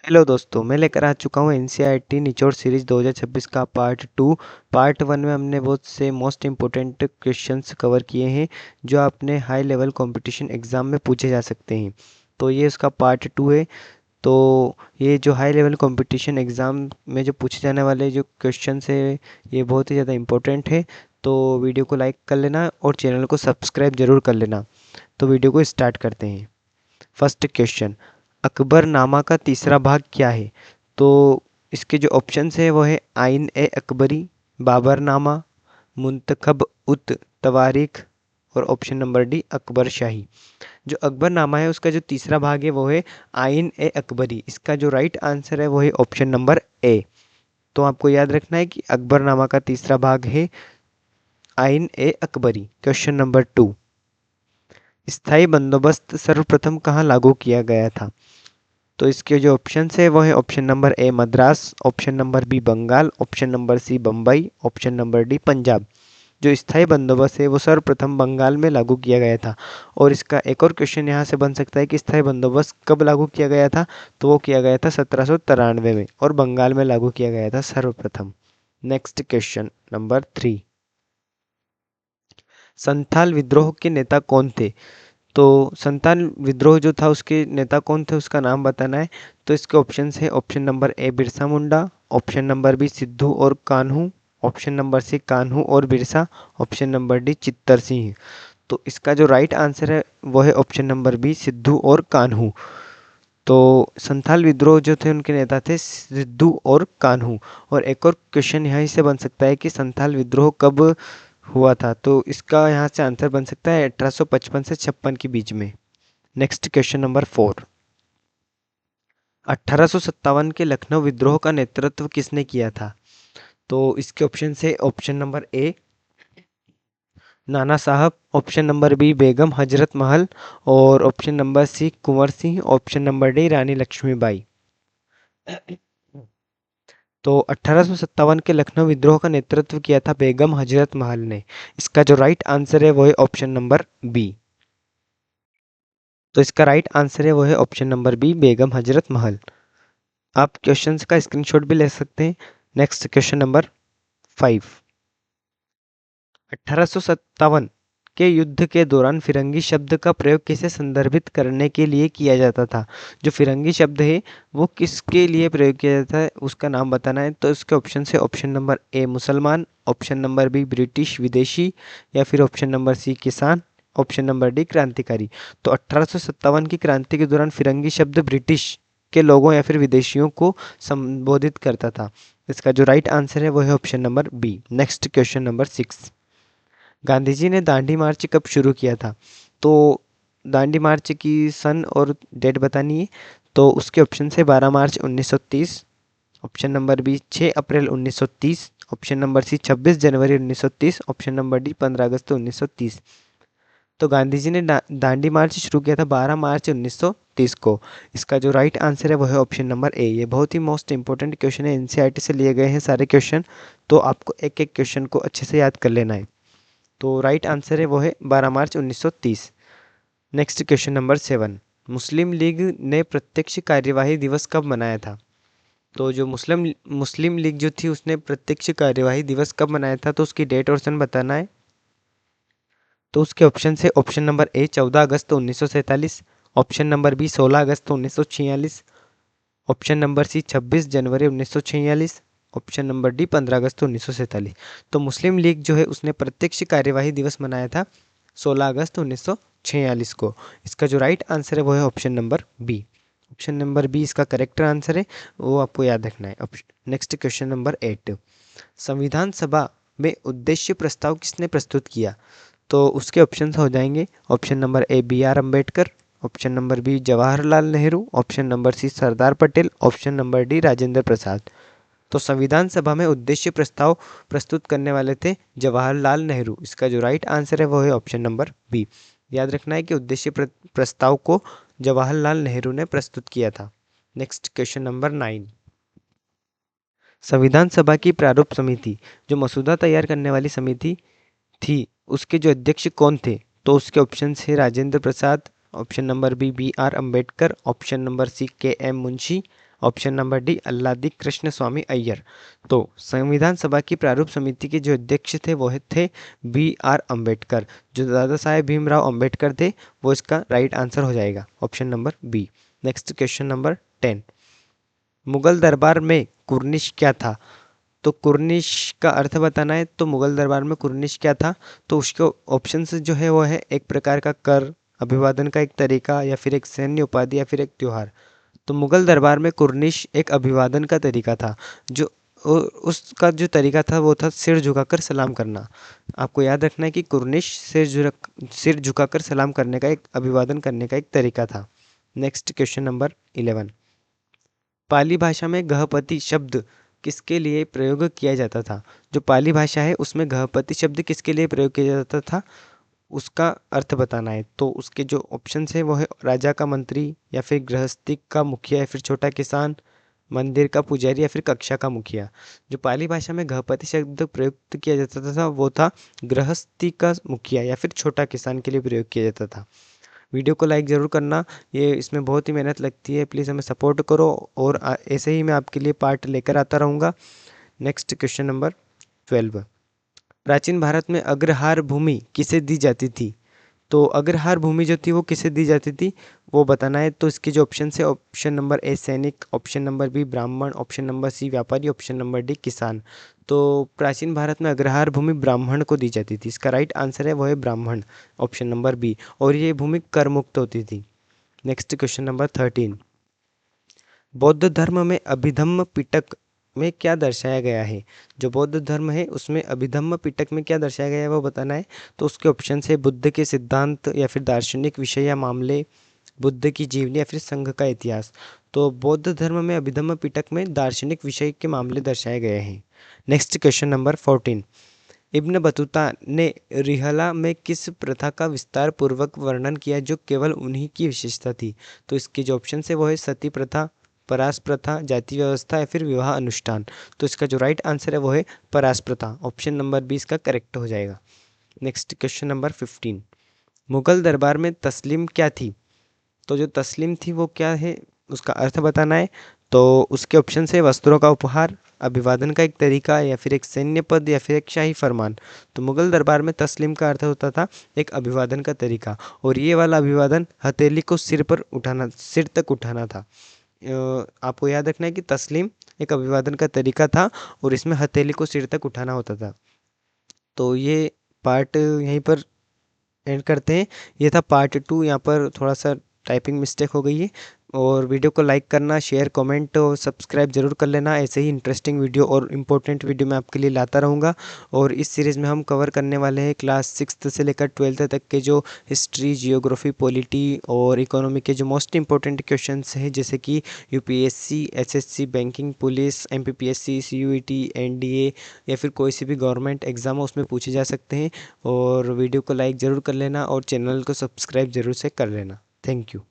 Hello दोस्तों, मैं लेकर आ चुका हूँ एनसीईआरटी निचोड़ सीरीज 2026 का पार्ट 2। पार्ट 1 में हमने बहुत से मोस्ट इम्पोर्टेंट क्वेश्चंस कवर किए हैं जो आपने हाई लेवल कंपटीशन एग्ज़ाम में पूछे जा सकते हैं। तो ये उसका पार्ट 2 है। तो ये जो हाई लेवल कंपटीशन एग्ज़ाम में जो पूछे जाने वाले जो क्वेश्चंस है ये बहुत ही ज़्यादा इम्पोर्टेंट है। तो वीडियो को लाइक कर लेना और चैनल को सब्सक्राइब ज़रूर कर लेना। तो वीडियो को स्टार्ट करते हैं। फर्स्ट क्वेश्चन, अकबरनामा का तीसरा भाग क्या है? तो इसके जो ऑप्शंस है वो है आइन ए अकबरी, बाबरनामा, मुंतखब उत तवारीख और ऑप्शन नंबर डी अकबर शाही। जो अकबरनामा है उसका जो तीसरा भाग है वो है आइन ए अकबरी। इसका जो राइट आंसर है वो है ऑप्शन नंबर ए। तो आपको याद रखना है कि अकबरनामा का तीसरा भाग है आइन ए अकबरी। क्वेश्चन नंबर 2, स्थायी बंदोबस्त सर्वप्रथम कहाँ लागू किया गया था? तो इसके जो ऑप्शंस है वो है option number A Madras, option number B Bengal, option number C Bombay, option number D Punjab. जो स्थायी बंदोबस्त है वो सर्वप्रथम बंगाल में लागू किया गया था। और इसका एक और क्वेश्चन यहाँ से बन सकता है कि स्थायी बंदोबस्त कब लागू किया गया था? तो वो किया गया था 1793 में और बंगाल में लागू किया गया था सर्वप्रथम। नेक्स्ट क्वेश्चन नंबर 3, संथाल विद्रोह के नेता कौन थे? तो संतान विद्रोह जो था उसके नेता कौन थे उसका नाम बताना है। तो इसके ऑप्शंस है option number A Birsa Munda, option number B Siddhu और Kanhu, option number C Kanhu और बिरसा, ऑप्शन नंबर डी चित्तर सिंह। तो इसका जो राइट आंसर है वो है ऑप्शन नंबर बी सिद्धू और कान्हू। तो संथाल विद्रोह जो थे उनके नेता थे सिद्धू और कान्हू। और एक और क्वेश्चन यहाँ से बन सकता है कि संथाल विद्रोह कब हुआ था? तो इसका यहाँ से आंसर बन सकता है 1855 से 56 के बीच में। नेक्स्ट क्वेश्चन नंबर 4, 1857 के लखनऊ विद्रोह का नेतृत्व किसने किया था? तो इसके ऑप्शन से ऑप्शन नंबर ए नाना साहब, option number B Begum Hazrat Mahal और ऑप्शन नंबर सी Kunwar Singh, option number D रानी लक्ष्मीबाई। तो 1857 के लखनऊ विद्रोह का नेतृत्व किया था बेगम हजरत महल ने। इसका जो राइट आंसर है वो है ऑप्शन नंबर बी। तो इसका राइट आंसर है वो है option number B Begum Hazrat Mahal. आप क्वेश्चंस का स्क्रीनशॉट भी ले सकते हैं। नेक्स्ट क्वेश्चन नंबर 5, 1857 के युद्ध के दौरान फिरंगी शब्द का प्रयोग किसे संदर्भित करने के लिए किया जाता था? जो फिरंगी शब्द है वो किसके लिए प्रयोग किया जाता है उसका नाम बताना है। तो इसके ऑप्शन से ऑप्शन नंबर ए मुसलमान, ऑप्शन नंबर बी ब्रिटिश विदेशी या फिर ऑप्शन नंबर सी किसान, ऑप्शन नंबर डी क्रांतिकारी। तो 1857 की क्रांति के दौरान फिरंगी शब्द ब्रिटिश के लोगों या फिर विदेशियों को संबोधित करता था। इसका जो राइट आंसर है वो है option number B. Next question number 6, Gandhi ji ने दांडी मार्च कब शुरू किया था? तो दांडी मार्च की सन और डेट बतानी है। तो उसके ऑप्शन है 12 मार्च 1930, ऑप्शन नंबर बी 6 अप्रैल 1930, ऑप्शन नंबर सी 26 जनवरी 1930, ऑप्शन नंबर डी 15 अगस्त 1930। तो गांधी जी ने दांडी मार्च शुरू किया था 12 मार्च 1930 को। इसका जो राइट आंसर है वो है ऑप्शन नंबर ए। ये बहुत ही मोस्ट इंपॉर्टेंट क्वेश्चन है, एनसीईआरटी से लिए गए हैं सारे क्वेश्चन। तो आपको एक एक क्वेश्चन को अच्छे से याद कर लेना है। तो राइट आंसर है वो है 12 मार्च 1930। नेक्स्ट क्वेश्चन नंबर 7, मुस्लिम लीग ने प्रत्यक्ष कार्यवाही दिवस कब मनाया था? तो जो मुस्लिम मुस्लिम लीग जो थी उसने प्रत्यक्ष कार्यवाही दिवस कब मनाया था? तो उसकी डेट और सन बताना है। तो उसके ऑप्शन है ऑप्शन नंबर ए 14 अगस्त 1947, ऑप्शन नंबर बी 16 अगस्त 1946, ऑप्शन नंबर सी 26 जनवरी 1946, ऑप्शन नंबर डी 15 अगस्त 1947। तो मुस्लिम लीग जो है उसने प्रत्यक्ष कार्यवाही दिवस मनाया था 16 अगस्त 1946 को। इसका जो राइट आंसर है वो है option number B. Option number B इसका करेक्ट आंसर है, वो आपको याद रखना है। नेक्स्ट क्वेश्चन नंबर 8, संविधान सभा में उद्देश्य प्रस्ताव किसने प्रस्तुत किया? तो उसके ऑप्शंस हो जाएंगे option number A B R Ambedkar, option number B Jawaharlal Nehru, option number C Sardar Patel, option number D Rajendra Prasad. तो संविधान सभा में उद्देश्य प्रस्ताव प्रस्तुत करने वाले थे जवाहरलाल नेहरू। इसका जो राइट आंसर है वो है ऑप्शन नंबर बी। याद रखना है कि उद्देश्य प्रस्ताव को जवाहरलाल नेहरू ने प्रस्तुत किया था। नेक्स्ट क्वेश्चन नंबर 9, संविधान सभा की प्रारूप समिति जो मसूदा तैयार करने वाली समिति थी उसके जो अध्यक्ष कौन थे? तो उसके ऑप्शन है Rajendra Prasad, option number B B R Ambedkar, option number C K M Munshi, option number D Alladi Krishnaswami Iyer. तो संविधान सभा की प्रारूप समिति के जो अध्यक्ष थे वो थे B.R. अम्बेडकर। जो दादा साहेब भीमराव अम्बेडकर थे वो इसका राइट आंसर हो जाएगा, option number B. Next question number 10। Mughal दरबार में कुर्निश क्या था? तो कुर्निश का अर्थ बताना है, तो मुगल दरबार में कुर्निश क्या था? तो उसके ऑप्शंस जो है वो है एक प्रकार का कर, अभिवादन का एक तरीका, या फिर एक सैन्य उपाधि, या फिर एक त्योहार। तो मुगल दरबार में कुर्निश एक अभिवादन का तरीका था। जो उसका जो तरीका था वो था सिर झुकाकर सलाम करना। आपको याद रखना है कि कुर्निश सिर झुकाकर सलाम करने का, एक अभिवादन करने का एक तरीका था। Next question number 11। पाली भाषा में गहपति शब्द किसके लिए प्रयोग किया जाता था? जो पाली भाषा है उसमें गहपति शब्द किसके लिए प्रयोग किया जाता था, उसका अर्थ बताना है। तो उसके जो ऑप्शंस है वो है राजा का मंत्री, या फिर गृहस्थी का मुखिया, या फिर छोटा किसान, मंदिर का पुजारी, या फिर कक्षा का मुखिया। जो पाली भाषा में गहपति शब्द प्रयुक्त किया जाता था वो था गृहस्थी का मुखिया, या फिर छोटा किसान के लिए प्रयोग किया जाता था। वीडियो को लाइक ज़रूर करना, ये इसमें बहुत ही मेहनत लगती है, प्लीज़ हमें सपोर्ट करो, और ऐसे ही मैं आपके लिए पार्ट लेकर आता रहूँगा। Next question number 12। प्राचीन भारत में अग्रहार भूमि किसे दी जाती थी? तो अग्रहार भूमि जो थी वो किसे दी जाती थी वो बताना है। तो इसके जो ऑप्शन है, ऑप्शन नंबर ए सैनिक, ऑप्शन नंबर बी ब्राह्मण, ऑप्शन नंबर सी व्यापारी, ऑप्शन नंबर डी किसान। तो प्राचीन भारत में अग्रहार भूमि ब्राह्मण को दी जाती थी, इसका राइट आंसर है वो है ब्राह्मण, ऑप्शन नंबर बी। और ये भूमि कर मुक्त होती थी। Next question number 13। बौद्ध धर्म में अभिधम्म पिटक में क्या दर्शाया गया है? जो बौद्ध धर्म है उसमें अभिधम्म पिटक में क्या दर्शाया गया है वो बताना है। तो उसके ऑप्शन है बुद्ध के सिद्धांत, या फिर दार्शनिक विषय या मामले, बुद्ध की जीवनी, या फिर संघ का इतिहास। तो बौद्ध धर्म में अभिधम्म पिटक में दार्शनिक विषय के मामले दर्शाए गए हैं। Next question number 14। Ibn Battuta ने रिहला में किस प्रथा का विस्तार पूर्वक वर्णन किया जो केवल उन्हीं की विशेषता थी? तो इसके जो ऑप्शन है वो है सती प्रथा, परास प्रथा, जाति व्यवस्था, या फिर विवाह अनुष्ठान। तो इसका जो राइट आंसर है वो है परास प्रथा, ऑप्शन नंबर बी इसका करेक्ट हो जाएगा। Next question number 15। मुगल दरबार में तस्लीम क्या थी? तो जो तस्लीम थी वो क्या है उसका अर्थ बताना है। तो उसके ऑप्शन है वस्त्रों का उपहार, अभिवादन का एक तरीका, या फिर एक सैन्य पद, या फिर एक शाही फरमान। तो मुगल दरबार में तस्लीम का अर्थ होता था एक अभिवादन का तरीका, और ये वाला अभिवादन हथेली को सिर पर उठाना, सिर तक उठाना था। आपको याद रखना है कि तस्लीम एक अभिवादन का तरीका था, और इसमें हथेली को सिर तक उठाना होता था। तो ये पार्ट यहीं पर एंड करते हैं। ये था पार्ट 2, यहाँ पर थोड़ा सा टाइपिंग मिस्टेक हो गई है। और वीडियो को लाइक करना, शेयर, कमेंट और सब्सक्राइब जरूर कर लेना। ऐसे ही इंटरेस्टिंग वीडियो और इम्पोर्टेंट वीडियो मैं आपके लिए लाता रहूँगा। और इस सीरीज़ में हम कवर करने वाले हैं क्लास 6 से लेकर 12th तक के जो हिस्ट्री, जियोग्राफी, पॉलिटी और इकोनॉमी के जो मोस्ट इंपॉर्टेंट क्वेश्चंस हैं, जैसे कि UPSC, SSC, banking, police, MPPSC, CUET, NDA, या फिर कोई सी भी गवर्नमेंट एग्जाम हो उसमें पूछे जा सकते हैं। और वीडियो को लाइक ज़रूर कर लेना, और चैनल को सब्सक्राइब ज़रूर से कर लेना। Thank you.